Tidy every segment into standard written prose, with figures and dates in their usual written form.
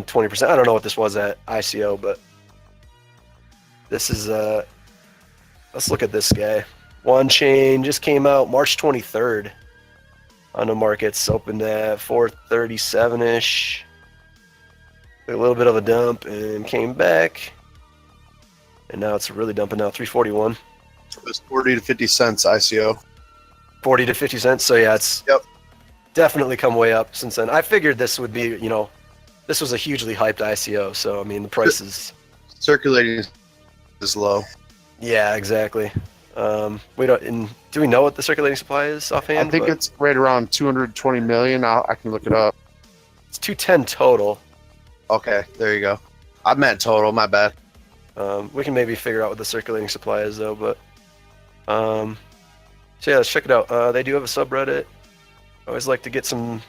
down 20%. I don't know what this was at ICO, but this is let's look at this guy. Wanchain just came out March 23rd on the markets, opened at 437-ish. A little bit of a dump and came back. And now it's really dumping now, 341. It was 40 to 50 cents ICO. 40 to 50 cents. So yeah, it's definitely come way up since then. I figured this would be, you know, this was a hugely hyped ICO. So, I mean, the price is... Circulating is low. Yeah, exactly. We don't. Do we know what the circulating supply is offhand? I think it's right around 220 million. I can look it up. It's 210 total. Okay, there you go. I meant total. My bad. We can maybe figure out what the circulating supply is though. But so yeah, let's check it out. They do have a subreddit. I always like to get some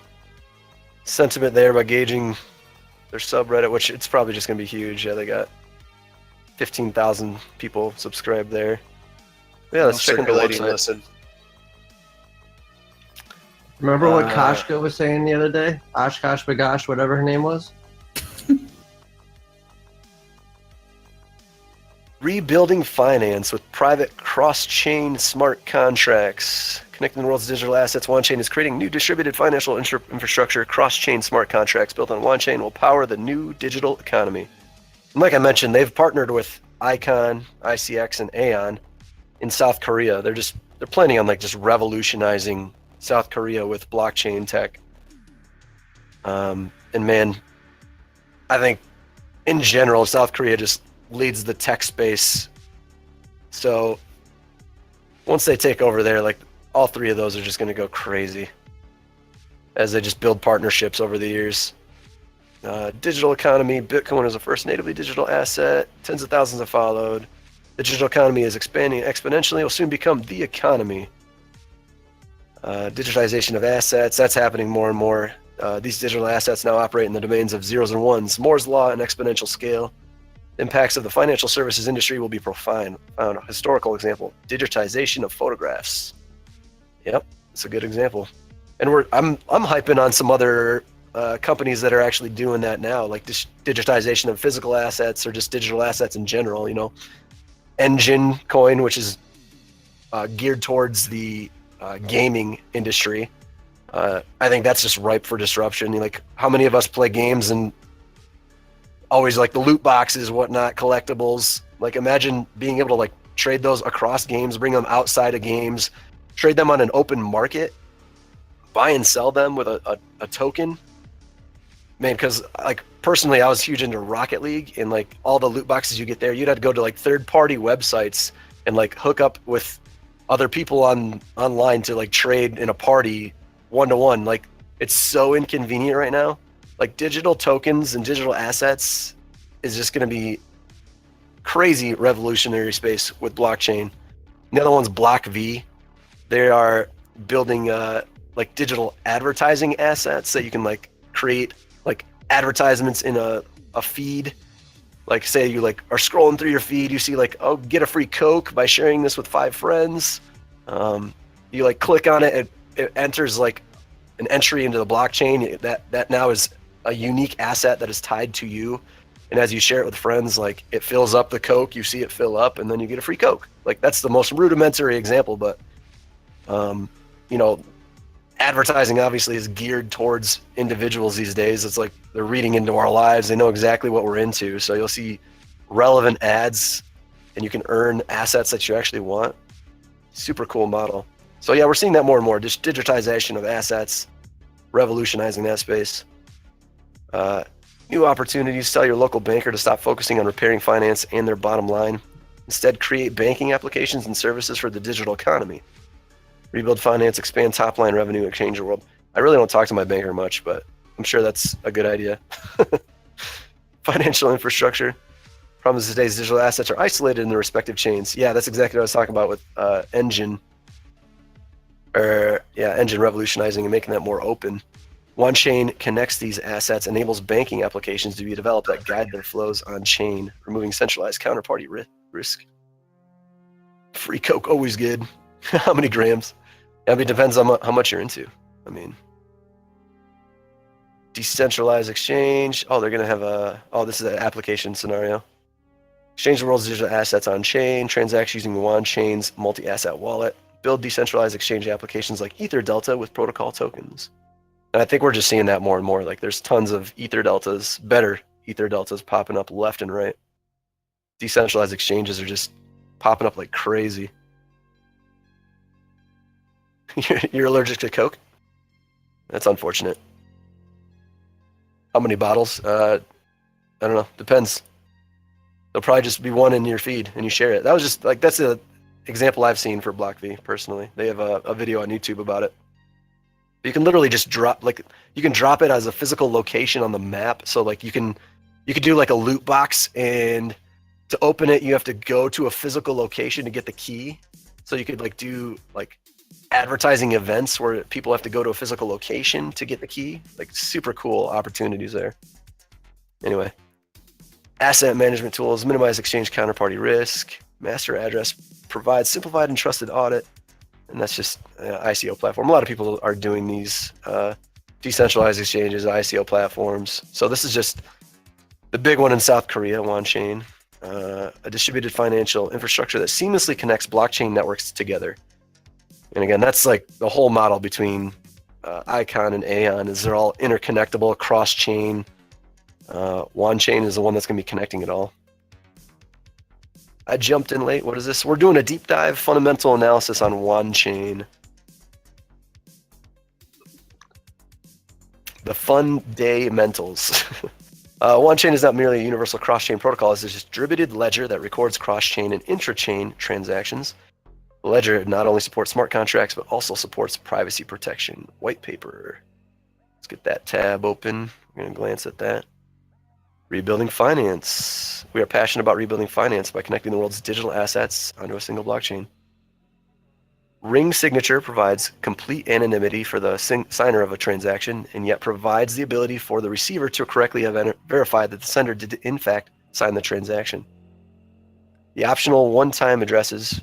sentiment there by gauging their subreddit, which it's probably just gonna be huge. Yeah, they got 15,000 people subscribed there. Yeah, let's check into the website. Listen. Remember what Kashka was saying the other day? Oshkosh Bagosh, whatever her name was? Rebuilding finance with private cross-chain smart contracts. Connecting the world's digital assets, Wanchain is creating new distributed financial infrastructure. Cross-chain smart contracts built on Wanchain will power the new digital economy. And like I mentioned, they've partnered with Icon, ICX, and Aeon in South Korea. They're planning on like just revolutionizing South Korea with blockchain tech. And man, I think in general, South Korea just leads the tech space. So once they take over there, like all three of those are just going to go crazy as they just build partnerships over the years. Digital economy, Bitcoin is the first natively digital asset. Tens of thousands have followed. The digital economy is expanding exponentially. It will soon become the economy. Digitization of assets, that's happening more and more. These digital assets now operate in the domains of zeros and ones, Moore's law, and exponential scale. The impacts of the financial services industry will be profound. A historical example, digitization of photographs. Yep, it's a good example. And I'm hyping on some other companies that are actually doing that now, like this digitization of physical assets or just digital assets in general. You know, Engine Coin, which is geared towards the gaming industry. I think that's just ripe for disruption. Like, how many of us play games and always like the loot boxes, whatnot, collectibles? Like, imagine being able to like trade those across games, bring them outside of games, trade them on an open market, buy and sell them with a token. Man, because like personally, I was huge into Rocket League, and like all the loot boxes you get there, you'd have to go to like third-party websites and like hook up with other people online to like trade in a party one-to-one. Like, it's so inconvenient right now. Like, digital tokens and digital assets is just going to be crazy revolutionary space with blockchain. The other one's Block V. They are building like digital advertising assets that you can like create like advertisements in a feed. Like, say you like are scrolling through your feed, you see like, oh, get a free Coke by sharing this with 5 friends. You like click on it, it enters like an entry into the blockchain that now is a unique asset that is tied to you. And as you share it with friends, like it fills up the Coke, you see it fill up, and then you get a free Coke. Like, that's the most rudimentary example, but you know, advertising obviously is geared towards individuals these days. It's like they're reading into our lives. They know exactly what we're into. So you'll see relevant ads and you can earn assets that you actually want. Super cool model. So yeah, we're seeing that more and more, just digitization of assets, revolutionizing that space. New opportunities. Tell your local banker to stop focusing on repairing finance and their bottom line. Instead, create banking applications and services for the digital economy. Rebuild finance, expand top-line revenue, and change the world. I really don't talk to my banker much, but I'm sure that's a good idea. Financial infrastructure. Problem is today's digital assets are isolated in their respective chains. Yeah, that's exactly what I was talking about with Engine. Engine revolutionizing and making that more open. Wanchain connects these assets, enables banking applications to be developed that guide their flows on chain, removing centralized counterparty risk. Free Coke, always good. How many grams? I mean, it depends on how much you're into. I mean, Decentralized exchange. Oh, they're going to have a... Oh, this is an application scenario. Exchange the world's digital assets on chain. Transact using Wanchain's multi-asset wallet. Build decentralized exchange applications like Ether Delta with protocol tokens. And I think we're just seeing that more and more. Like there's tons of Ether Deltas, better Ether Deltas popping up left and right. Decentralized exchanges are just popping up like crazy. You're allergic to Coke? That's unfortunate. How many bottles? I don't know. Depends. There'll probably just be one in your feed and you share it. That was just like, that's an example I've seen for BlockV personally. They have a video on YouTube about it. You can literally just drop, like, you can drop it as a physical location on the map. So like you could do like a loot box, and to open it, you have to go to a physical location to get the key. So you could like do like advertising events where people have to go to a physical location to get the key. Like super cool opportunities there. Anyway, asset management tools, minimize exchange counterparty risk, master address, provides simplified and trusted audit. And that's just ICO platform. A lot of people are doing these decentralized exchanges, ICO platforms. So this is just the big one in South Korea, Wanchain, a distributed financial infrastructure that seamlessly connects blockchain networks together. And again, that's like the whole model between Icon and Aeon is they're all interconnectable, cross-chain. Wanchain is the one that's going to be connecting it all. I jumped in late. What is this? We're doing a deep dive fundamental analysis on Wanchain. The fun day mentals. Wanchain is not merely a universal cross-chain protocol. It's a distributed ledger that records cross-chain and intra-chain transactions. The ledger not only supports smart contracts, but also supports privacy protection. White paper. Let's get that tab open. We're going to glance at that. Rebuilding finance. We are passionate about rebuilding finance by connecting the world's digital assets onto a single blockchain. Ring signature provides complete anonymity for the signer of a transaction, and yet provides the ability for the receiver to correctly verify that the sender did in fact sign the transaction. The optional one-time addresses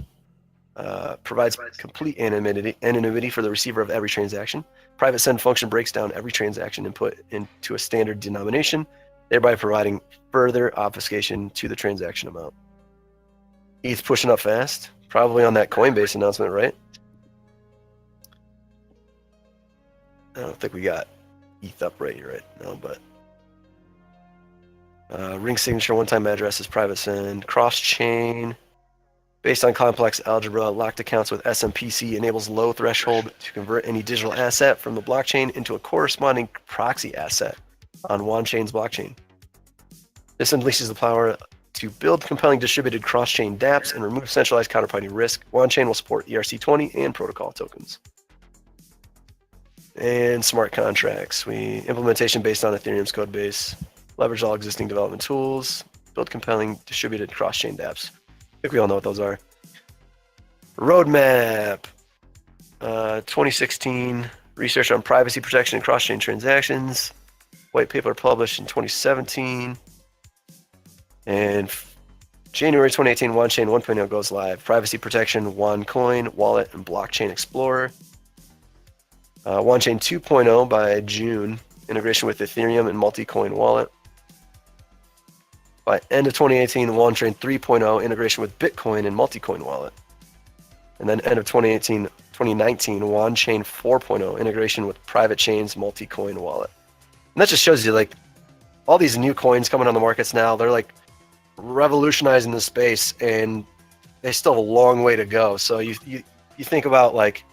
provides complete anonymity for the receiver of every transaction. Private send function breaks down every transaction input into a standard denomination, thereby providing further obfuscation to the transaction amount. ETH pushing up fast, probably on that Coinbase announcement, right? I don't think we got ETH up right now, but ring signature, one-time address is private send, cross-chain, based on complex algebra, locked accounts with SMPC enables low threshold to convert any digital asset from the blockchain into a corresponding proxy asset on Wanchain's blockchain. This unleashes the power to build compelling distributed cross-chain dApps and remove centralized counterparty risk. Wanchain will support ERC20 and protocol tokens. And smart contracts. Implementation based on Ethereum's code base. Leverage all existing development tools. Build compelling distributed cross-chain dApps. I think we all know what those are. Roadmap. 2016. Research on privacy protection and cross-chain transactions. White paper published in 2017. And January 2018, Wanchain 1.0 goes live. Privacy protection, OneCoin, wallet, and blockchain explorer. Wanchain 2.0 by June. Integration with Ethereum and multi-coin wallet. By end of 2018, Wanchain 3.0 integration with Bitcoin and multi-coin wallet. And then end of 2019, Wanchain 4.0 integration with private chains, multi-coin wallet. And that just shows you like all these new coins coming on the markets now, they're like revolutionizing the space and they still have a long way to go. So you think about like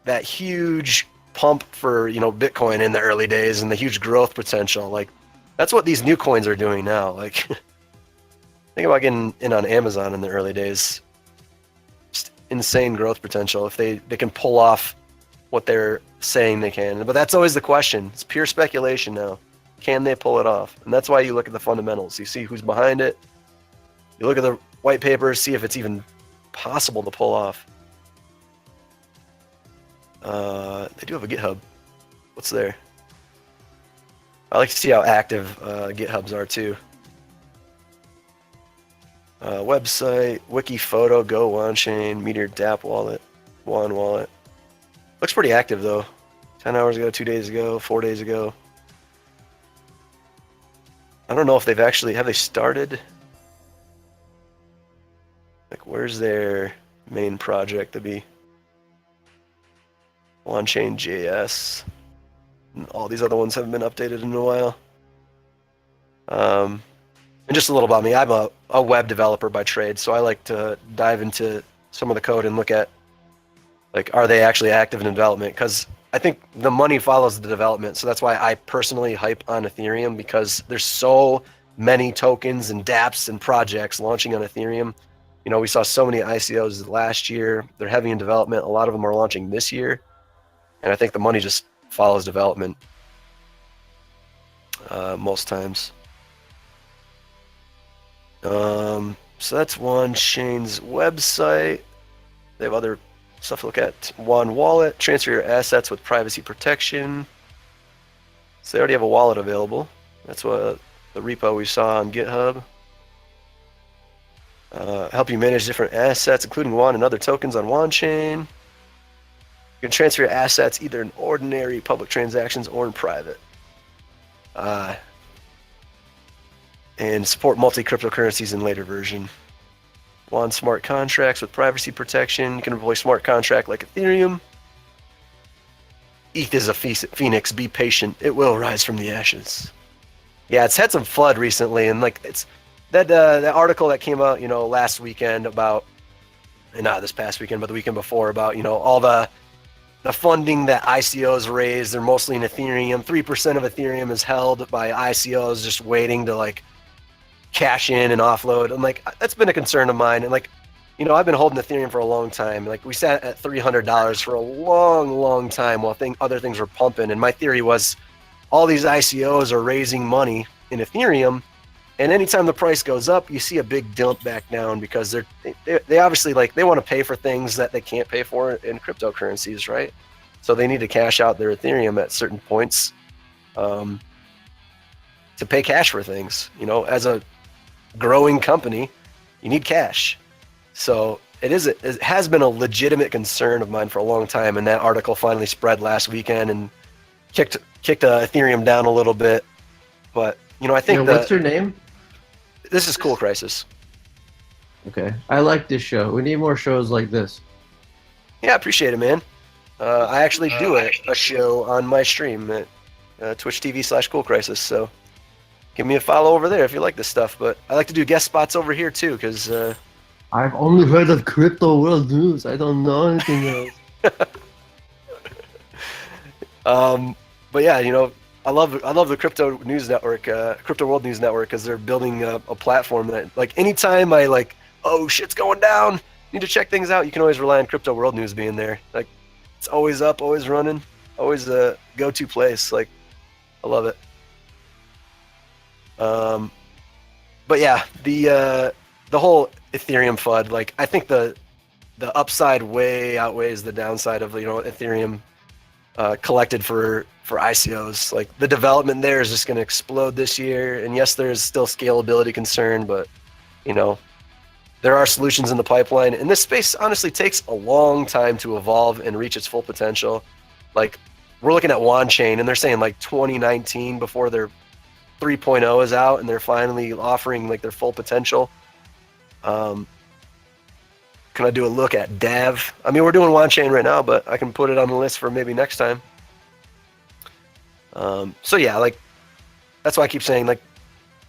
that huge pump for, Bitcoin in the early days and the huge growth potential. Like that's what these new coins are doing now. Like think about getting in on Amazon in the early days. Just insane growth potential if they can pull off what they're saying they can. But that's always the question. It's pure speculation now. Can they pull it off? And that's why you look at the fundamentals. You see who's behind it. You look at the white paper, see if it's even possible to pull off. They do have a GitHub. What's there? I like to see how active GitHubs are too. Website, wiki photo, Go Wanchain, Meteor dApp wallet, wallet. Looks pretty active though. 10 hours ago, 2 days ago, 4 days ago. I don't know if have they started? Like, where's their main project to be? Wanchain JS. And all these other ones haven't been updated in a while. And just a little about me. I'm a web developer by trade, so I like to dive into some of the code and look at, like, are they actually active in development? Because I think the money follows the development. So that's why I personally hype on Ethereum, because there's so many tokens and dApps and projects launching on Ethereum. You know, we saw so many ICOs last year. They're heavy in development. A lot of them are launching this year. And I think the money just follows development most times. So that's Wanchain's website. They have other stuff to look at. WAN wallet, transfer your assets with privacy protection. So they already have a wallet available. That's what the repo we saw on GitHub. Help you manage different assets, including WAN and other tokens on Wanchain. You can transfer your assets either in ordinary public transactions or in private. And support multi-cryptocurrencies in later version. WAN smart contracts with privacy protection. You can deploy smart contract like Ethereum. ETH is a phoenix. Be patient. It will rise from the ashes. Yeah, it's had some flood recently, and like it's that article that came out, you know, last weekend about, and not this past weekend, but the weekend before, about, you know, all the funding that ICOs raised. They're mostly in Ethereum. 3% of Ethereum is held by ICOs just waiting to like cash in and offload. And like, that's been a concern of mine. And like, you know, I've been holding Ethereum for a long time. Like, we sat at $300 for a long time while other things were pumping. And my theory was all these ICOs are raising money in Ethereum, and anytime the price goes up, you see a big dump back down, because they obviously, like, they want to pay for things that they can't pay for in cryptocurrencies, right? So they need to cash out their Ethereum at certain points to pay cash for things. You know, as a growing company, you need cash. So it has been a legitimate concern of mine for a long time, and that article finally spread last weekend and kicked Ethereum down a little bit. But, you know, I think what's your name? This is CoolCriSys. Okay, I like this show. We need more shows like this. Yeah, I appreciate it, man. I actually do a show on my stream at Twitch TV/CoolCriSys. So give me a follow over there if you like this stuff. But I like to do guest spots over here too, because I've only heard of CryptoWorldNews. I don't know anything else. But yeah, you know, I love the Crypto News Network, Crypto World News Network, because they're building a platform that, like, anytime I like, oh, shit's going down, need to check things out, you can always rely on Crypto World News being there. Like, it's always up, always running, always a go-to place. Like, I love it. But yeah, the whole Ethereum FUD, like, I think the upside way outweighs the downside of, you know, Ethereum collected for ICOs. Like, the development there is just going to explode this year. And yes, there's still scalability concern, but, you know, there are solutions in the pipeline. And this space honestly takes a long time to evolve and reach its full potential. Like, we're looking at Wanchain, and they're saying like 2019 before their 3.0 is out, and they're finally offering like their full potential. Can I do a look at DAV? I mean, we're doing Wanchain right now, but I can put it on the list for maybe next time. So yeah, like, that's why I keep saying, like,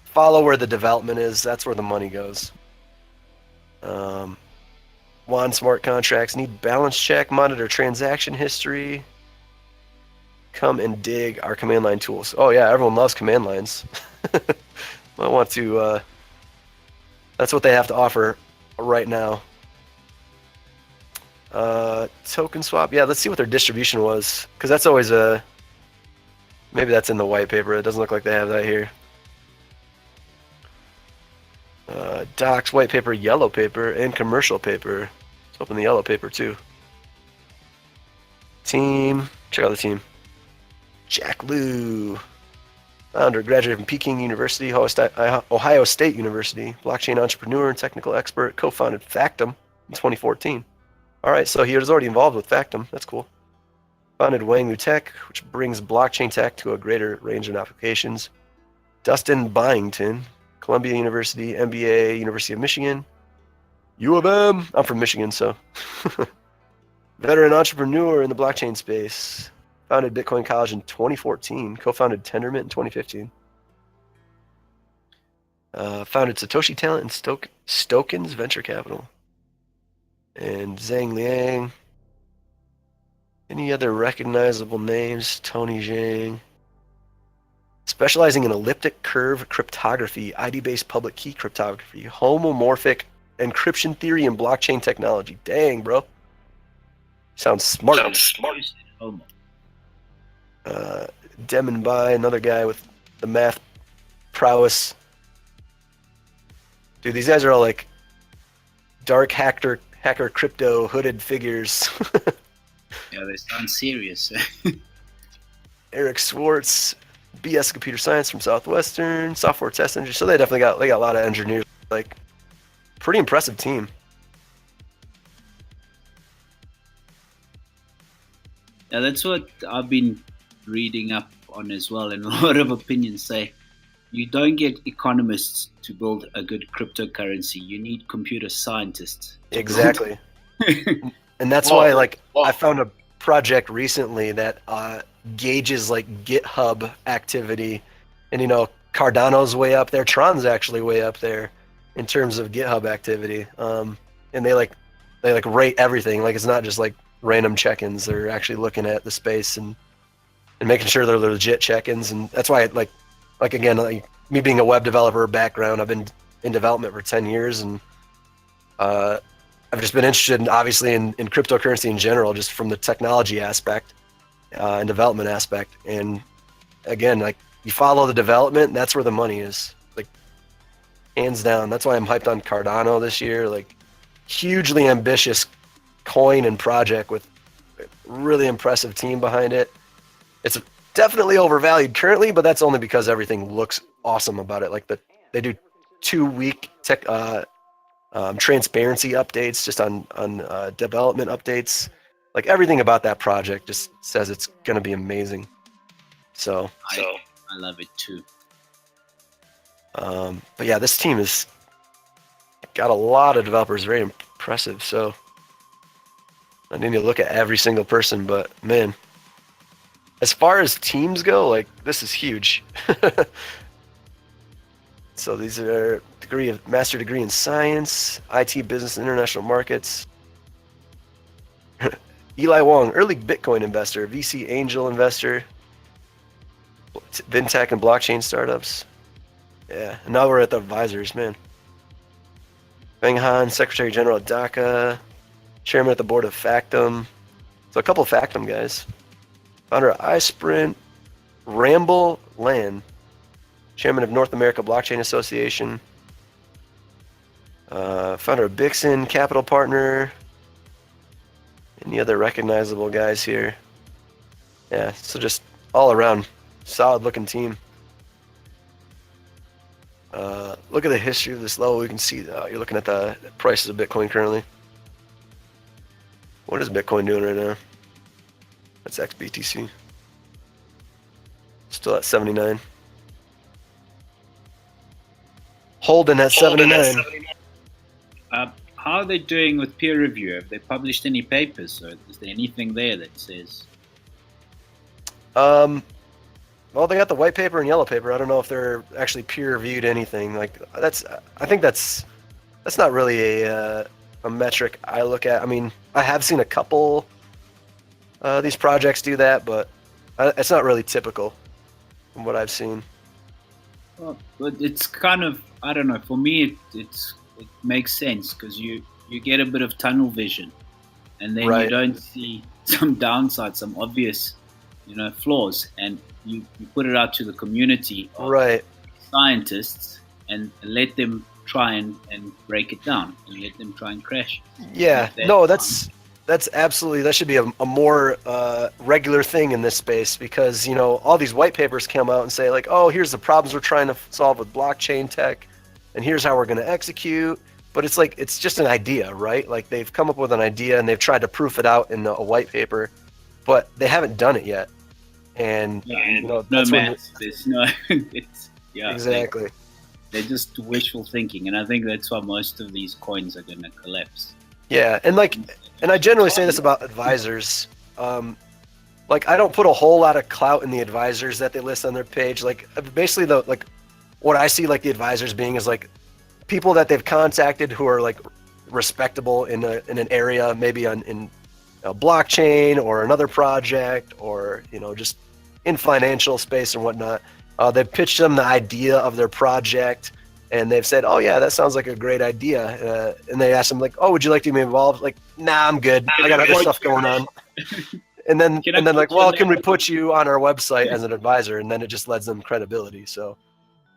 follow where the development is. That's where the money goes. WAN smart contracts need balance check, monitor transaction history. Come and dig our command line tools. Oh yeah, everyone loves command lines. I want to, that's what they have to offer right now. Token swap. Yeah, let's see what their distribution was, because that's always maybe that's in the white paper. It doesn't look like they have that here. Docs, white paper, yellow paper, and commercial paper. Let's open the yellow paper too. Team. Check out the team. Jack Liu, founder, graduate from Peking University, Ohio State University, blockchain entrepreneur and technical expert, co-founded Factom in 2014. All right, so he was already involved with Factom. That's cool. Founded Wangwu Tech, which brings blockchain tech to a greater range of applications. Dustin Byington, Columbia University, MBA, University of Michigan, U of M. I'm from Michigan, so. Veteran entrepreneur in the blockchain space. Founded Bitcoin College in 2014. Co-founded Tendermint in 2015. Founded Satoshi Talent and Stokens Venture Capital. And Zhang Liang. Any other recognizable names? Tony Zhang. Specializing in elliptic curve cryptography, ID-based public key cryptography, homomorphic encryption theory, and blockchain technology. Dang, bro. Sounds smart. Demon Bai, another guy with the math prowess. Dude, these guys are all like dark hacker crypto hooded figures. Yeah, they sound serious. Eric Swartz, BS Computer Science from Southwestern, software test engineer. So they definitely got a lot of engineers. Like, pretty impressive team. Yeah, that's what I've been reading up on as well, and a lot of opinions say you don't get economists to build a good cryptocurrency. You need computer scientists. Exactly. And that's why, like, I found a project recently that gauges like GitHub activity, and Cardano's way up there. Tron's actually way up there in terms of GitHub activity. And they rate everything. Like, it's not just like random check-ins. They're actually looking at the space and making sure they're legit check-ins. And that's why, like me being a web developer background, I've been in development for 10 years, and I've just been interested, obviously, in cryptocurrency in general, just from the technology aspect and development aspect. And again, like, you follow the development, that's where the money is, like, hands down. That's why I'm hyped on Cardano this year. Like, hugely ambitious coin and project with a really impressive team behind it. It's definitely overvalued currently, but that's only because everything looks awesome about it. Like, they do 2-week transparency updates just on development updates. Like, everything about that project just says it's going to be amazing. So I love it too. But yeah, this team has got a lot of developers, very impressive. So I need to look at every single person, but man, as far as teams go, like, this is huge. So these are master degree in science, IT business and international markets. Eli Wong, early Bitcoin investor, VC angel investor, fintech and blockchain startups. Yeah, and now we're at the advisors, man. Feng Han, Secretary General at DACA, Chairman at the board of Factum. So a couple of Factum guys. Founder of iSprint, Ramble Land, Chairman of North America Blockchain Association, founder of Bixen, Capital Partner. Any other recognizable guys here? Yeah, so just all around solid looking team. Look at the history of this level. We can see you're looking at the prices of Bitcoin currently. What is Bitcoin doing right now? That's XBTC. Still at 79. Holding at 79. How are they doing with peer review? Have they published any papers? Or is there anything there that says? Well, they got the white paper and yellow paper. I don't know if they're actually peer reviewed anything. Like, I think that's not really a metric I look at. I mean, I have seen a couple these projects do that, but it's not really typical from what I've seen. Well, but it's kind of, I don't know. For me, it makes sense because you get a bit of tunnel vision, and then Right. you don't see some downsides, some obvious, flaws, and you put it out to the community of Right. scientists and let them try and break it down and let them try and crash. Yeah. That- No, that's absolutely, that should be a more regular thing in this space, because all these white papers come out and say, like, oh, here's the problems we're trying to solve with blockchain tech, and here's how we're going to execute. But it's like, it's just an idea, right? Like, they've come up with an idea and they've tried to proof it out in a white paper, but they haven't done it yet. And Yeah, and no no that's when maths. There's no. Yeah, exactly. they're just wishful thinking, and I think that's why most of these coins are going to collapse. Yeah, and I generally say this about advisors. Like, I don't put a whole lot of clout in the advisors that they list on their page. Like, basically, what I see, like, the advisors being is like people that they've contacted who are like respectable in an area, maybe in a blockchain or another project, or just in financial space and whatnot. They've pitched them the idea of their project, and they've said, "Oh yeah, that sounds like a great idea." And they ask them like, "Oh, would you like to be involved?" Like, "Nah, I'm good. I got other stuff going on." And then like, "Well, can we put you on our website as an advisor?" And then it just lends them credibility. So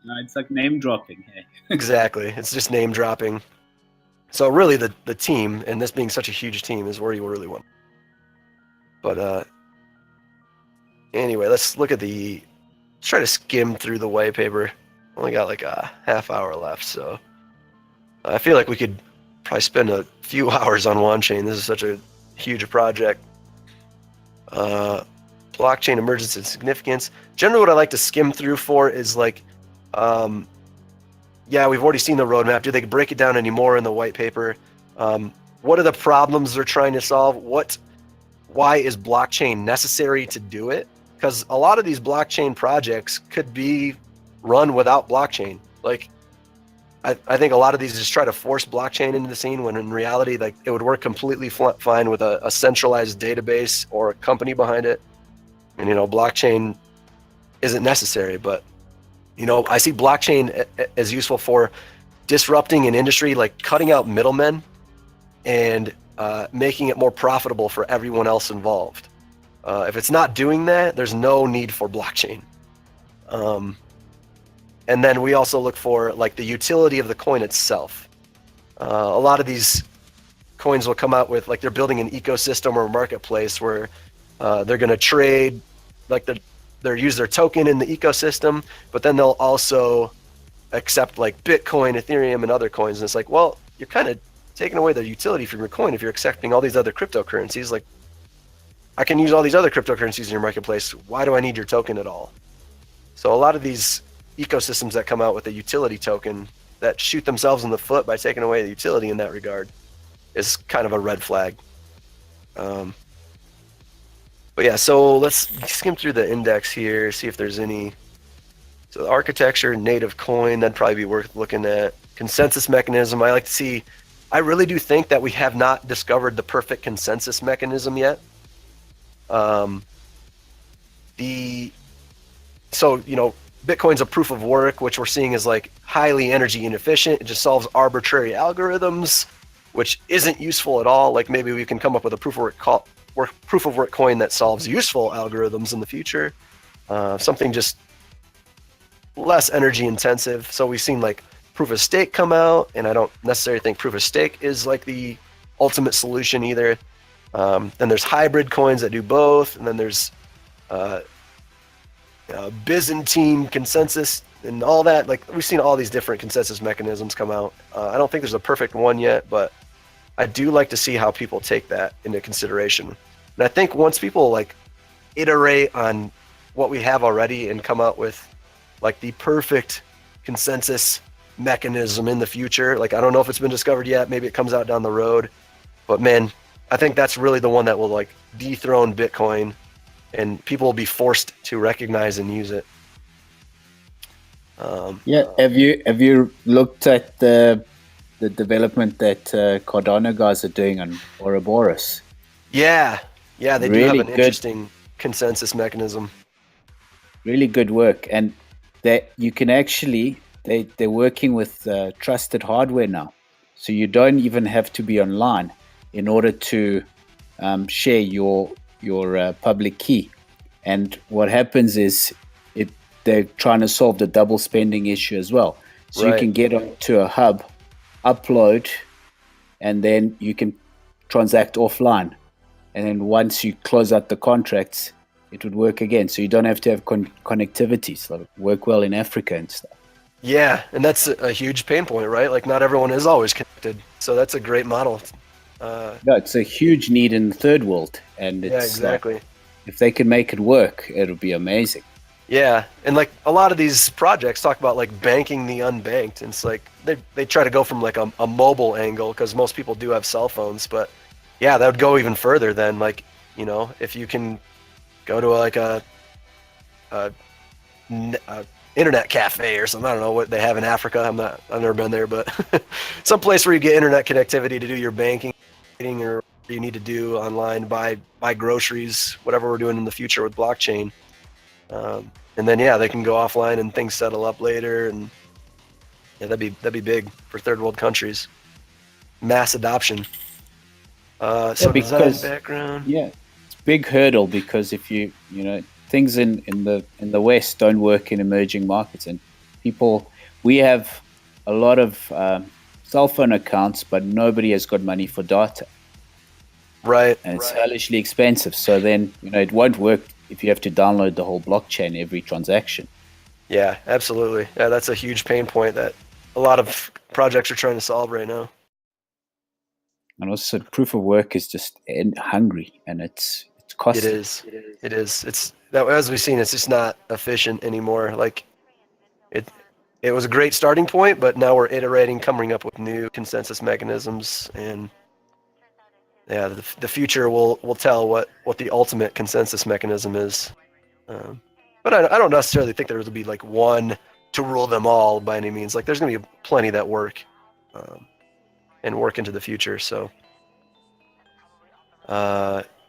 No, it's like name dropping. Hey. exactly, it's just name dropping. So really, the team, and this being such a huge team, is where you really want. But anyway, let's try to skim through the white paper. Only got like a half hour left, so I feel like we could probably spend a few hours on Wanchain. This is such a huge project. Blockchain emergence and significance. Generally, what I like to skim through for is like, yeah, we've already seen the roadmap. Do they break it down any more in the white paper? What are the problems they're trying to solve? Why is blockchain necessary to do it? Because a lot of these blockchain projects could be run without blockchain. Like, I think a lot of these just try to force blockchain into the scene, when in reality, like, it would work completely fine with a centralized database or a company behind it. And blockchain isn't necessary. But I see blockchain as useful for disrupting an industry, like cutting out middlemen and making it more profitable for everyone else involved. If it's not doing that, there's no need for blockchain. And then we also look for like the utility of the coin itself. A lot of these coins will come out with, like, they're building an ecosystem or a marketplace where they're going to trade, like they'll use their token in the ecosystem, but then they'll also accept like Bitcoin, Ethereum, and other coins. And it's like, well, you're kind of taking away the utility from your coin if you're accepting all these other cryptocurrencies. Like, I can use all these other cryptocurrencies in your marketplace. Why do I need your token at all? So a lot of these ecosystems that come out with a utility token that shoot themselves in the foot by taking away the utility in that regard is kind of a red flag. But yeah, so let's skim through the index here, see if there's any. So the architecture, native coin, that'd probably be worth looking at. Consensus mechanism, I really do think that we have not discovered the perfect consensus mechanism yet. Bitcoin's a proof of work, which we're seeing is like highly energy inefficient. It just solves arbitrary algorithms, which isn't useful at all. Like, maybe we can come up with a proof of work coin that solves useful algorithms in the future. Something just less energy intensive. So we've seen like proof of stake come out, and I don't necessarily think proof of stake is like the ultimate solution either. Then there's hybrid coins that do both, and then there's Byzantine consensus and all that. Like, we've seen all these different consensus mechanisms come out. I don't think there's a perfect one yet, but I do like to see how people take that into consideration. And I think once people like iterate on what we have already and come out with like the perfect consensus mechanism in the future, like, I don't know if it's been discovered yet, maybe it comes out down the road, but man, I think that's really the one that will like dethrone Bitcoin, and people will be forced to recognize and use it. Have you looked at the development that Cardano guys are doing on Ouroboros? Yeah, they Really do have an good. interesting consensus mechanism. Really good work, and that you can actually they're working with trusted hardware now, so you don't even have to be online in order to share your public key. And what happens is they're trying to solve the double spending issue as well. So you can get onto a hub, upload, and then you can transact offline. And then once you close out the contracts, it would work again. So you don't have to have connectivity. So it work well in Africa and stuff. Yeah, and that's a huge pain point, right? Like, not everyone is always connected. So that's a great model. No, it's a huge need in the third world. And it's yeah, exactly. if they can make it work, it'll be amazing. Yeah, and like a lot of these projects talk about like banking the unbanked, and it's like they try to go from like a mobile angle because most people do have cell phones, but yeah, that would go even further than like, if you can go to a internet cafe or something. I don't know what they have in Africa. I've never been there, but some place where you get internet connectivity to do your banking or you need to do online, buy groceries, whatever we're doing in the future with blockchain. And then they can go offline and things settle up later, and yeah, that'd be big for third world countries. Mass adoption. So design background. Yeah, it's a big hurdle because if things in the West don't work in emerging markets, and we have a lot of cell phone accounts, but nobody has got money for data. Right. And it's hellishly expensive. So then, it won't work if you have to download the whole blockchain every transaction. Yeah, absolutely. Yeah, that's a huge pain point that a lot of projects are trying to solve right now. And also, proof of work is just hungry, and it's costly. It is. It's that, as we've seen, it's just not efficient anymore. Like it was a great starting point, but now we're iterating, coming up with new consensus mechanisms, and yeah, the future will tell what the ultimate consensus mechanism is. But I don't necessarily think there will be like one to rule them all by any means. Like there's going to be plenty that work and work into the future. So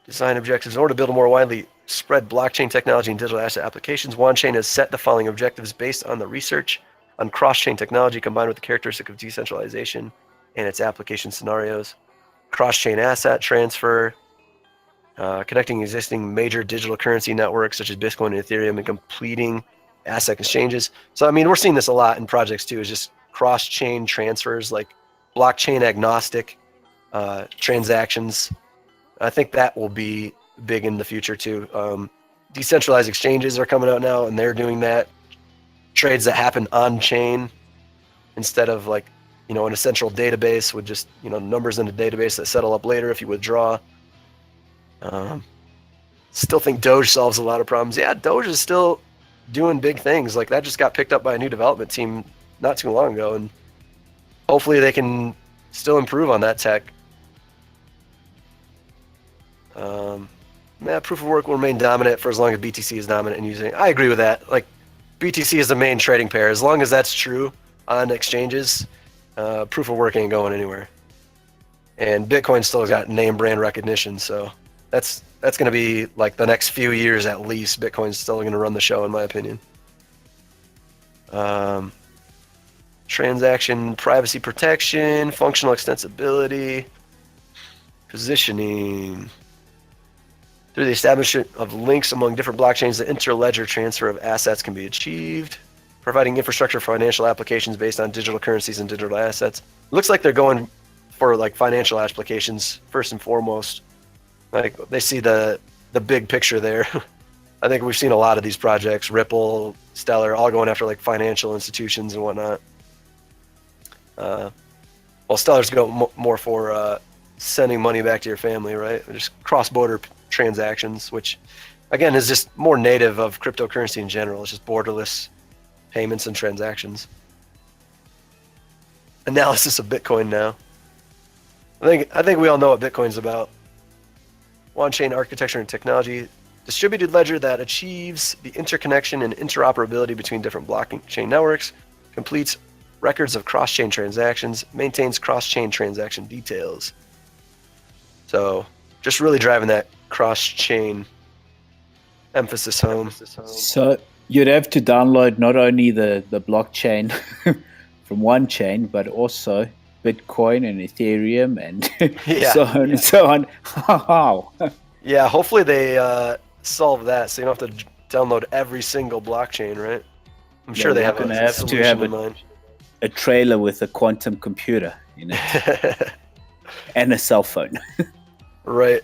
design objectives. In order to build a more widely spread blockchain technology and digital asset applications, Wanchain has set the following objectives based on the research on cross-chain technology combined with the characteristic of decentralization and its application scenarios. Cross-chain asset transfer, connecting existing major digital currency networks such as Bitcoin and Ethereum, and completing asset exchanges. So, I mean, we're seeing this a lot in projects too, is just cross-chain transfers, like blockchain agnostic transactions. I think that will be big in the future too. Decentralized exchanges are coming out now, and they're doing that. Trades that happen on-chain instead of like, in a central database with just, numbers in a database that settle up later if you withdraw. Still think Doge solves a lot of problems. Yeah, Doge is still doing big things. Like that just got picked up by a new development team not too long ago, and hopefully they can still improve on that tech. Proof of work will remain dominant for as long as BTC is dominant in using. I agree with that. Like BTC is the main trading pair. As long as that's true on exchanges, proof of work ain't going anywhere. And Bitcoin still has got name brand recognition, so that's going to be like the next few years at least. Bitcoin's still going to run the show, in my opinion. Transaction privacy protection, functional extensibility, positioning. Through the establishment of links among different blockchains, the interledger transfer of assets can be achieved, providing infrastructure for financial applications based on digital currencies and digital assets. It looks like they're going for like financial applications first and foremost. Like they see the big picture there. I think we've seen a lot of these projects, Ripple, Stellar, all going after like financial institutions and whatnot. Well, Stellar's go more for sending money back to your family, right? Just cross-border transactions, which again is just more native of cryptocurrency in general. It's just borderless payments and transactions. Analysis of Bitcoin now. I think we all know what Bitcoin's about. On-chain architecture and technology. Distributed ledger that achieves the interconnection and interoperability between different blockchain networks, completes records of cross-chain transactions, maintains cross-chain transaction details. So just really driving that cross-chain emphasis home. So you'd have to download not only the blockchain from Wanchain, but also Bitcoin and Ethereum and so on and so on. Wow. Yeah, hopefully they solve that so you don't have to download every single blockchain, right? I'm sure they have a solution in mind. A trailer with a quantum computer in it and a cell phone. Right.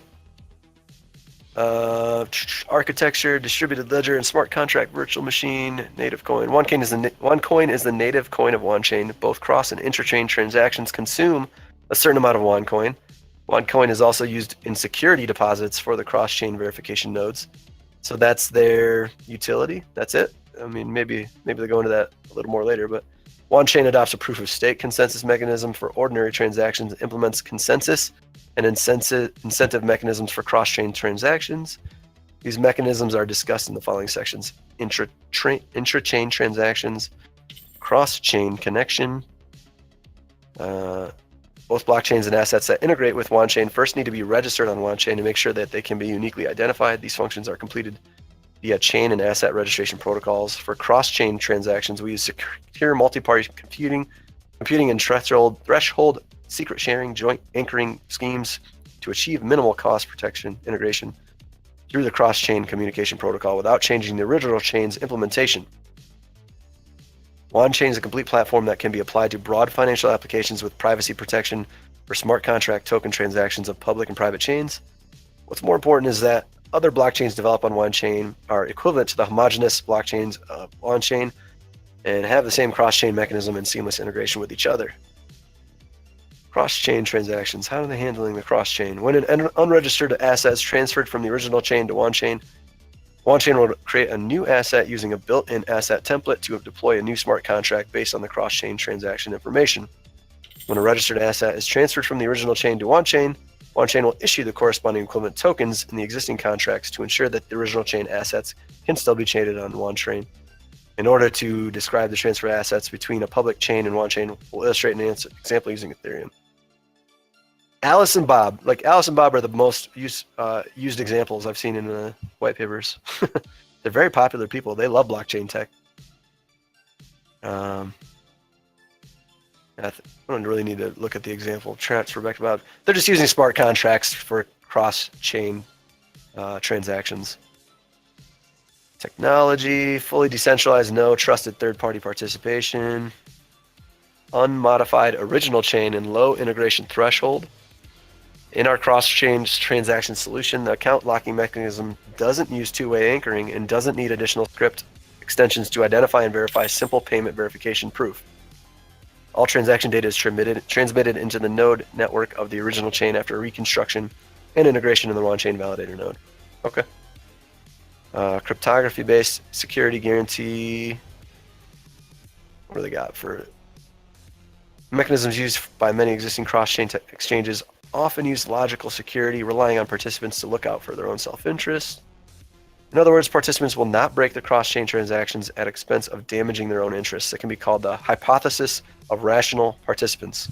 Architecture, distributed ledger, and smart contract virtual machine, native coin. OneCoin is the native coin of Wanchain. Both cross and interchain transactions consume a certain amount of OneCoin. OneCoin is also used in security deposits for the cross-chain verification nodes. So that's their utility. That's it. I mean, maybe they go into that a little more later, but Wanchain adopts a proof of stake consensus mechanism for ordinary transactions, implements consensus and incentive mechanisms for cross-chain transactions. These mechanisms are discussed in the following sections: intra-chain transactions, cross-chain connection. Both blockchains and assets that integrate with Wanchain first need to be registered on Wanchain to make sure that they can be uniquely identified. These functions are completed via chain and asset registration protocols. For cross-chain transactions, we use secure multi-party computing and threshold secret sharing, joint anchoring schemes to achieve minimal cost protection integration through the cross-chain communication protocol without changing the original chain's implementation. Wanchain is a complete platform that can be applied to broad financial applications with privacy protection for smart contract token transactions of public and private chains. What's more important is that other blockchains developed on Wanchain are equivalent to the homogeneous blockchains of Wanchain and have the same cross-chain mechanism and seamless integration with each other. Cross-chain transactions. How are they handling the cross-chain? When an unregistered asset is transferred from the original chain to Wanchain, Wanchain will create a new asset using a built-in asset template to deploy a new smart contract based on the cross-chain transaction information. When a registered asset is transferred from the original chain to Wanchain, Wanchain will issue the corresponding equivalent tokens in the existing contracts to ensure that the original chain assets can still be traded on Wanchain. In order to describe the transfer of assets between a public chain and Wanchain, we'll illustrate an example using Ethereum. Alice and Bob are the most used examples I've seen in the white papers. They're very popular people. They love blockchain tech. I don't really need to look at the example transfer back to Bob. They're just using smart contracts for cross-chain transactions. Technology, fully decentralized, no trusted third-party participation, unmodified original chain, and low integration threshold. In our cross-chain transaction solution, the account locking mechanism doesn't use two-way anchoring and doesn't need additional script extensions to identify and verify simple payment verification proof. All transaction data is transmitted into the node network of the original chain after reconstruction and integration in the Wanchain validator node. Okay. Cryptography-based security guarantee. What do they got for mechanisms used by many existing cross-chain exchanges? Often use logical security, relying on participants to look out for their own self-interest. In other words, participants will not break the cross-chain transactions at expense of damaging their own interests. It can be called the hypothesis of rational participants.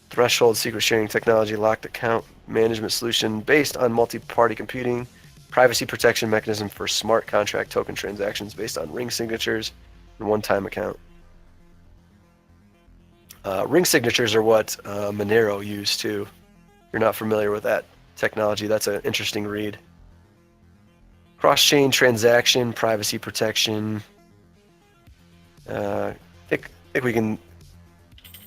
Threshold secret sharing technology, locked account management solution based on multi-party computing, privacy protection mechanism for smart contract token transactions based on ring signatures and one-time account. Ring signatures are what Monero used too. If you're not familiar with that technology, that's an interesting read. Cross-chain transaction, privacy protection. I think we can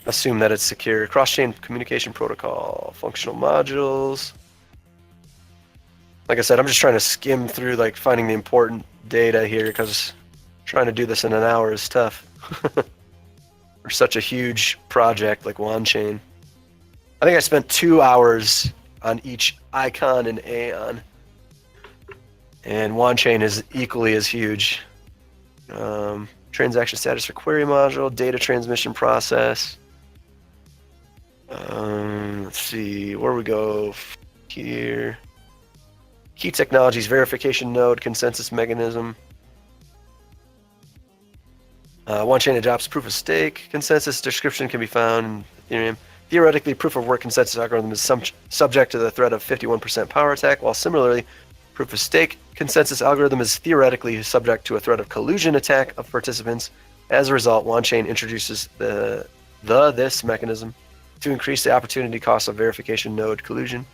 assume that it's secure. Cross-chain communication protocol, functional modules. Like I said, I'm just trying to skim through, like, finding the important data here because trying to do this in an hour is tough. For such a huge project like Wanchain. I think I spent 2 hours on each icon and Aeon. And Wanchain is equally as huge. Transaction status for query module, data transmission process. Let's see, where we go here. Key technologies, verification node, consensus mechanism. Wanchain adopts proof of stake. Consensus description can be found in Ethereum. Theoretically, proof of work consensus algorithm is subject to the threat of 51% power attack, while similarly, proof of stake consensus algorithm is theoretically subject to a threat of collusion attack of participants. As a result, Wanchain introduces this mechanism to increase the opportunity cost of verification node collusion,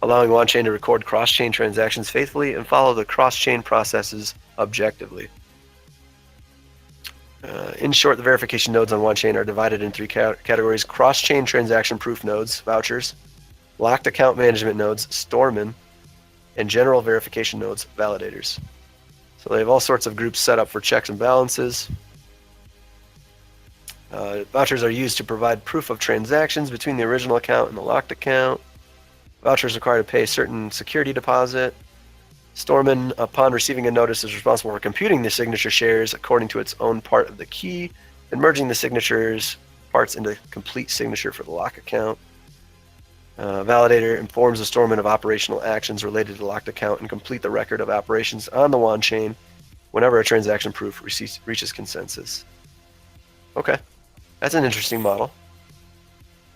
allowing Wanchain to record cross-chain transactions faithfully and follow the cross-chain processes objectively. In short, the verification nodes on Wanchain are divided in 3 categories: cross-chain transaction proof nodes, vouchers, locked account management nodes, storemen, and general verification nodes, validators. So they have all sorts of groups set up for checks and balances. Vouchers are used to provide proof of transactions between the original account and the locked account. Vouchers required to pay certain security deposit. Stormin, upon receiving a notice, is responsible for computing the signature shares according to its own part of the key and merging the signatures parts into complete signature for the lock account. Validator informs the Stormin of operational actions related to the locked account and complete the record of operations on the Wanchain whenever a transaction proof reaches consensus. Okay, that's an interesting model.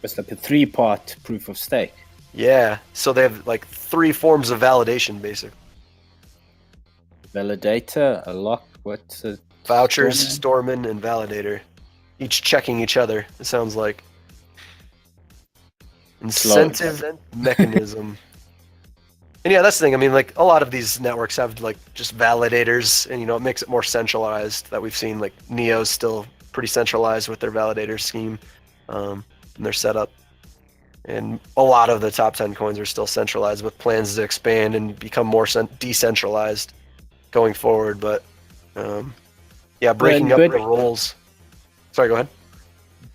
It's like a 3-part proof of stake. Yeah, so they have like 3 forms of validation, basically. Validator, a lock, what's a Vouchers, Stormin? Stormin, and Validator. Each checking each other, it sounds like. Incentive mechanism. And yeah, that's the thing. I mean, like a lot of these networks have like just validators, and it makes it more centralized. That we've seen, like Neo's still pretty centralized with their validator scheme and their setup. And a lot of the top 10 coins are still centralized with plans to expand and become more decentralized going forward. But yeah, breaking up the roles. Sorry, go ahead.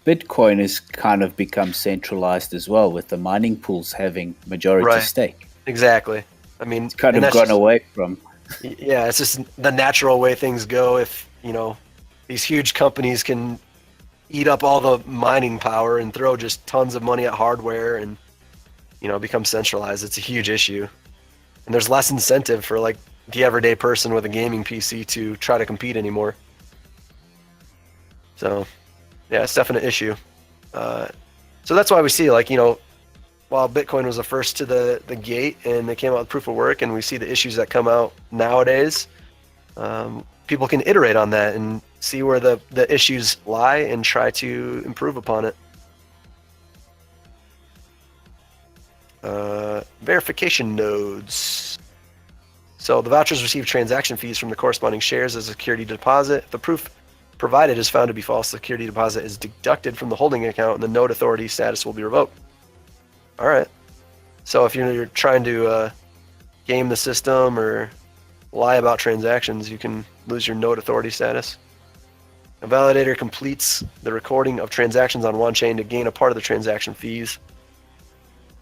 Bitcoin has kind of become centralized as well, with the mining pools having majority stake. Exactly. I mean, it's kind of gone away from. Yeah, it's just the natural way things go. If these huge companies can eat up all the mining power and throw just tons of money at hardware and become centralized, it's a huge issue. And there's less incentive for like the everyday person with a gaming PC to try to compete anymore. So yeah, it's definitely an issue. So that's why we see, like, while Bitcoin was the first to the gate and they came out with proof of work, and we see the issues that come out nowadays, people can iterate on that and see where the issues lie and try to improve upon it. Verification nodes. So the vouchers receive transaction fees from the corresponding shares as a security deposit. If the proof provided is found to be false, the security deposit is deducted from the holding account and the node authority status will be revoked. All right. So if you're trying to game the system or lie about transactions, you can lose your node authority status. A validator completes the recording of transactions on Wanchain to gain a part of the transaction fees.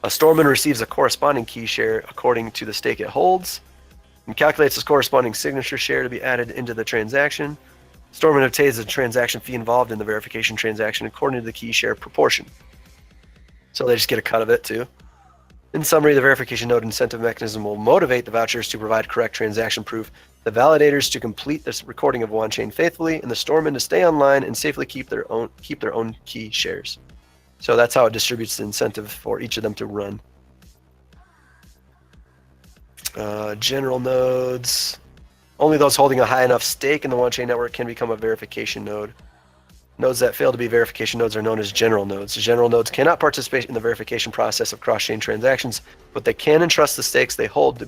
A Stormin receives a corresponding key share according to the stake it holds and calculates its corresponding signature share to be added into the transaction. Stormin obtains the transaction fee involved in the verification transaction according to the key share proportion. So they just get a cut of it too. In summary, the verification node incentive mechanism will motivate the vouchers to provide correct transaction proof, the validators to complete this recording of Wanchain faithfully, and the Stormin to stay online and safely keep their own key shares. So that's how it distributes the incentive for each of them to run. General nodes. Only those holding a high enough stake in the Wanchain network can become a verification node. Nodes that fail to be verification nodes are known as general nodes. General nodes cannot participate in the verification process of cross-chain transactions, but they can entrust the stakes they hold to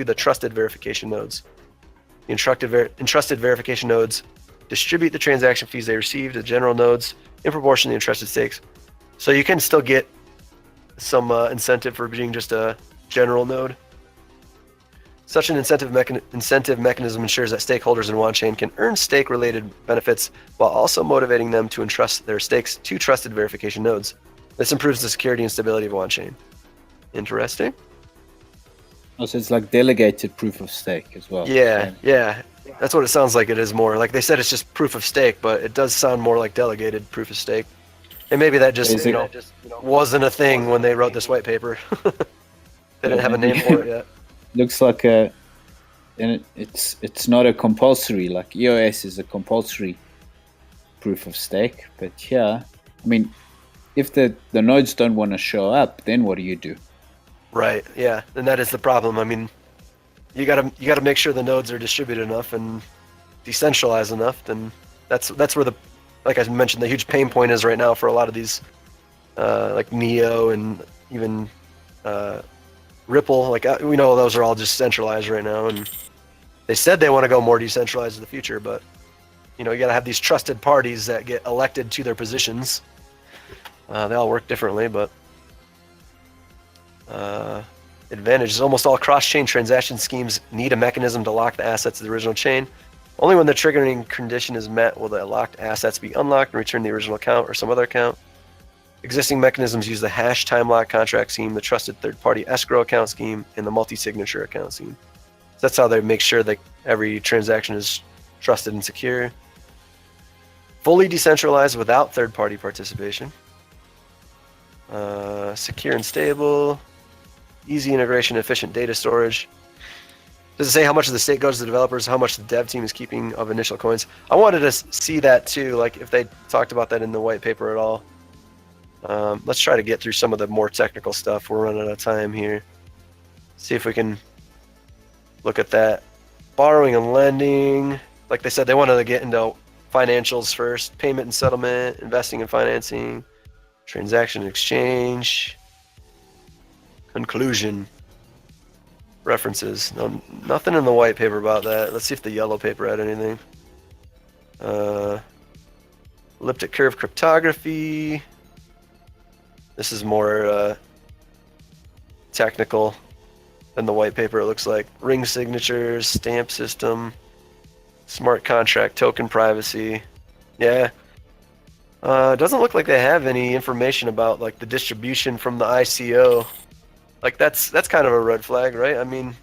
the trusted verification nodes. The entrusted verification nodes distribute the transaction fees they receive to general nodes in proportion to the entrusted stakes. So you can still get some incentive for being just a general node. Such an incentive mechanism ensures that stakeholders in Wanchain can earn stake-related benefits while also motivating them to entrust their stakes to trusted verification nodes. This improves the security and stability of Wanchain. Interesting. Also, it's like delegated proof of stake as well. Yeah. That's what it sounds like it is more. Like they said, it's just proof of stake, but it does sound more like delegated proof of stake. And maybe that just, wasn't a thing when they wrote this white paper. They didn't have a name for it yet. Looks like and it's not a compulsory, like EOS is a compulsory proof of stake, but yeah, I mean, if the nodes don't want to show up, then what do you do? Right, yeah, and that is the problem. I mean, you gotta make sure the nodes are distributed enough and decentralized enough, then that's where like I mentioned, the huge pain point is right now for a lot of these like Neo and even Ripple. Like we know those are all just centralized right now, and they said they want to go more decentralized in the future, but you gotta have these trusted parties that get elected to their positions. They all work differently, but advantages. Almost all cross-chain transaction schemes need a mechanism to lock the assets of the original chain. Only when the triggering condition is met will the locked assets be unlocked and return to the original account or some other account. Existing mechanisms use the hash time lock contract scheme, the trusted third-party escrow account scheme, and the multi-signature account scheme. So that's how they make sure that every transaction is trusted and secure. Fully decentralized without third-party participation. Secure and stable. Easy integration, efficient data storage. Does it say how much of the stake goes to the developers, how much the dev team is keeping of initial coins? I wanted to see that too, like if they talked about that in the white paper at all. Let's try to get through some of the more technical stuff. We're running out of time here. See if we can look at that. Borrowing and lending. Like they said, they wanted to get into financials first. Payment and settlement, investing and financing, transaction and exchange, conclusion, references. No, nothing in the white paper about that. Let's see if the yellow paper had anything. Elliptic curve cryptography. This is more technical than the white paper, it looks like. Ring signatures, stamp system, smart contract, token privacy. Yeah. It doesn't look like they have any information about like the distribution from the ICO. Like that's kind of a red flag, right? I mean,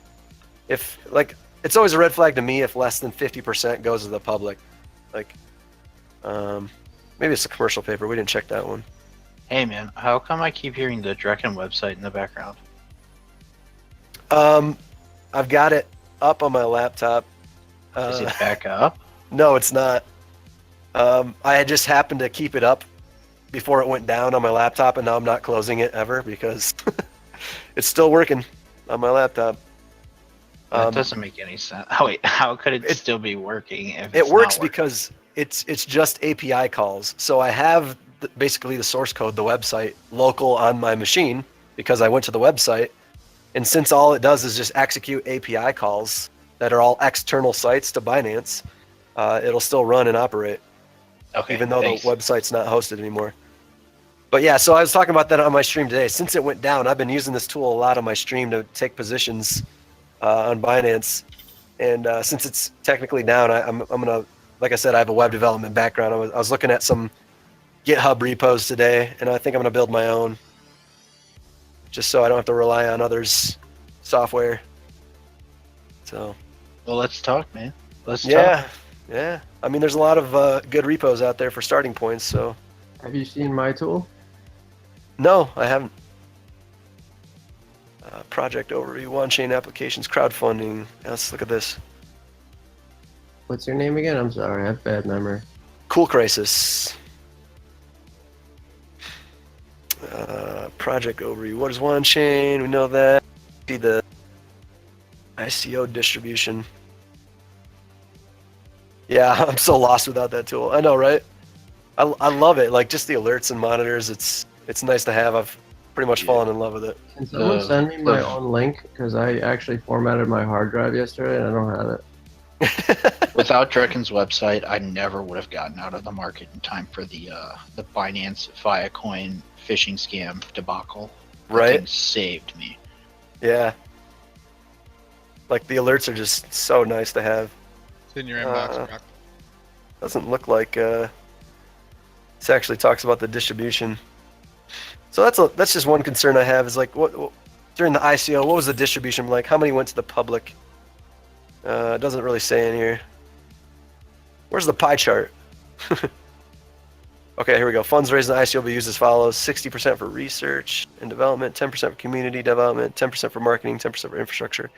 if like it's always a red flag to me if less than 50% goes to the public. Like, maybe it's a commercial paper. We didn't check that one. Hey man, how come I keep hearing the Drekken website in the background? I've got it up on my laptop. Is it back up? No, it's not. I just happened to keep it up before it went down on my laptop, and now I'm not closing it ever because it's still working on my laptop. That doesn't make any sense. Oh, wait, how could it still be working if it works because it's just API calls. So I have basically the source code, the website, local on my machine because I went to the website. And since all it does is just execute API calls that are all external sites to Binance, it'll still run and operate. Okay, even though the website's not hosted anymore. But yeah, so I was talking about that on my stream today. Since it went down, I've been using this tool a lot on my stream to take positions on Binance. And since it's technically down, I'm gonna, like I said, I have a web development background. I was looking at some GitHub repos today, and I think I'm gonna build my own, just so I don't have to rely on others' software. So. Well, let's talk, man. Let's talk. Yeah. I mean, there's a lot of good repos out there for starting points. So. Have you seen my tool? No, I haven't. Project overview, Wanchain applications, crowdfunding. Let's look at this. What's your name again? I'm sorry, I have bad memory. CoolCriSys. Project overview. What is Wanchain? We know that. See the ICO distribution. Yeah, I'm so lost without that tool. I know, right? I love it. Like just the alerts and monitors. It's nice to have. I've pretty much fallen in love with it. Can someone send me my own link? Because I actually formatted my hard drive yesterday and I don't have it. Without Drekken's website, I never would have gotten out of the market in time for the Binance Filecoin phishing scam debacle. Right. That saved me. Yeah. Like the alerts are just so nice to have. It's in your inbox, Brock. Doesn't look like this actually talks about the distribution. So that's just one concern I have is like what during the ICO, what was the distribution like? How many went to the public? It doesn't really say in here. Where's the pie chart? Okay, here we go. Funds raised in the ICO will be used as follows: 60% for research and development, 10% for community development, 10% for marketing, 10% for infrastructure,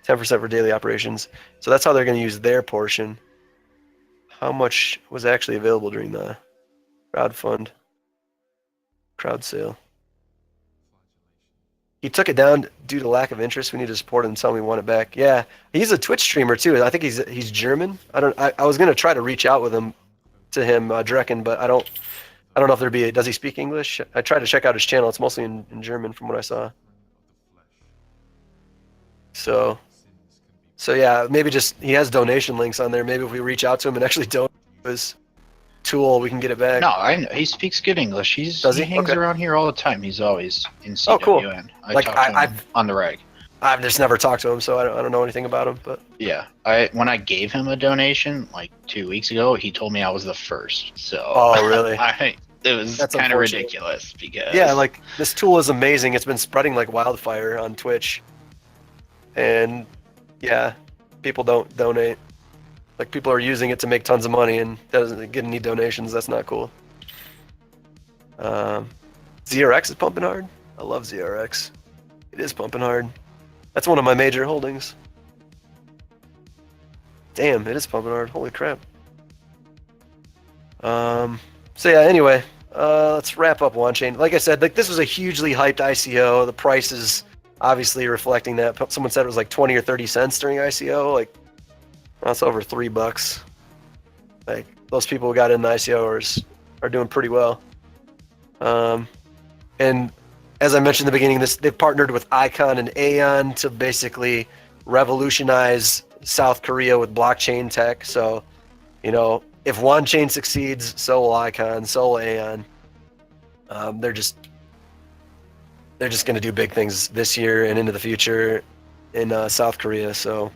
10% for daily operations. So that's how they're going to use their portion. How much was actually available during the crowd sale? He took it down due to lack of interest. We need to support him and tell him we want it back. Yeah, he's a Twitch streamer too. I think he's German. I was gonna try to reach out with him, Drekken, but I don't know if there'd be. Does he speak English? I tried to check out his channel. It's mostly in German from what I saw. So yeah, maybe just he has donation links on there. Maybe if we reach out to him and actually donate his tool, we can get it back. No, I know. He speaks good English. He hangs around here all the time. He's always in CWN. Oh, cool. I talk to him on the reg. I've just never talked to him, so I don't know anything about him. But yeah, when I gave him a donation like 2 weeks ago, he told me I was the first. So oh really? it was That's kind of unfortunate. ridiculous because Yeah, like this tool is amazing. It's been spreading like wildfire on Twitch. And yeah, people don't donate. Like people are using it to make tons of money and doesn't get any donations. That's not cool. ZRX is pumping hard. I love ZRX. It is pumping hard. That's one of my major holdings. Damn, it is pumping hard. Holy crap. So yeah, anyway, let's wrap up Wanchain. Like I said, like this was a hugely hyped ICO. The price is obviously reflecting that. Someone said it was like 20 or 30 cents during ICO. Like that's over $3. Like those people who got in the ICO are doing pretty well. And as I mentioned in the beginning, they've partnered with Icon and Aeon to basically revolutionize South Korea with blockchain tech. So, you know, if Wanchain succeeds, so will Icon, so will Aeon. They're just going to do big things this year and into the future in South Korea. So,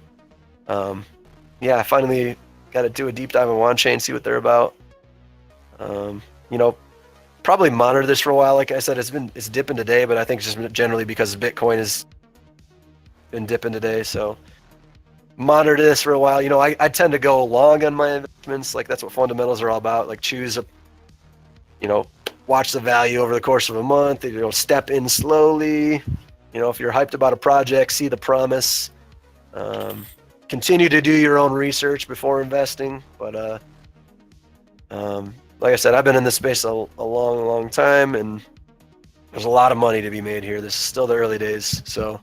yeah, I finally got to do a deep dive on Wanchain, see what they're about. You know, probably monitor this for a while. Like I said, it's dipping today, but I think it's just generally because Bitcoin has been dipping today. So monitor this for a while. You know, I tend to go long on my investments. Like that's what fundamentals are all about. Like watch the value over the course of a month. You know, step in slowly. You know, if you're hyped about a project, see the promise. Continue to do your own research before investing. But like I said, I've been in this space a long time, and there's a lot of money to be made here. This is still the early days, so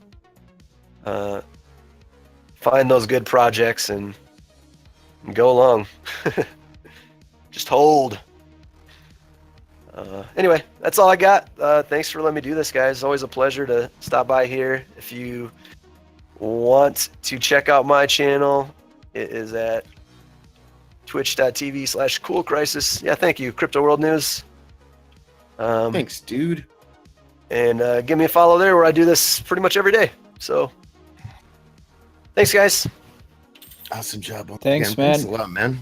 find those good projects and go along. Just hold. Anyway, that's all I got. Thanks for letting me do this, guys. Always a pleasure to stop by here. If you want to check out my channel, it is at twitch.tv/CoolCriSys. Yeah, thank you, CryptoWorldNews. Thanks, dude. And give me a follow there where I do this pretty much every day. So, thanks, guys. Awesome job. Thanks, Again, man. Thanks a lot, man.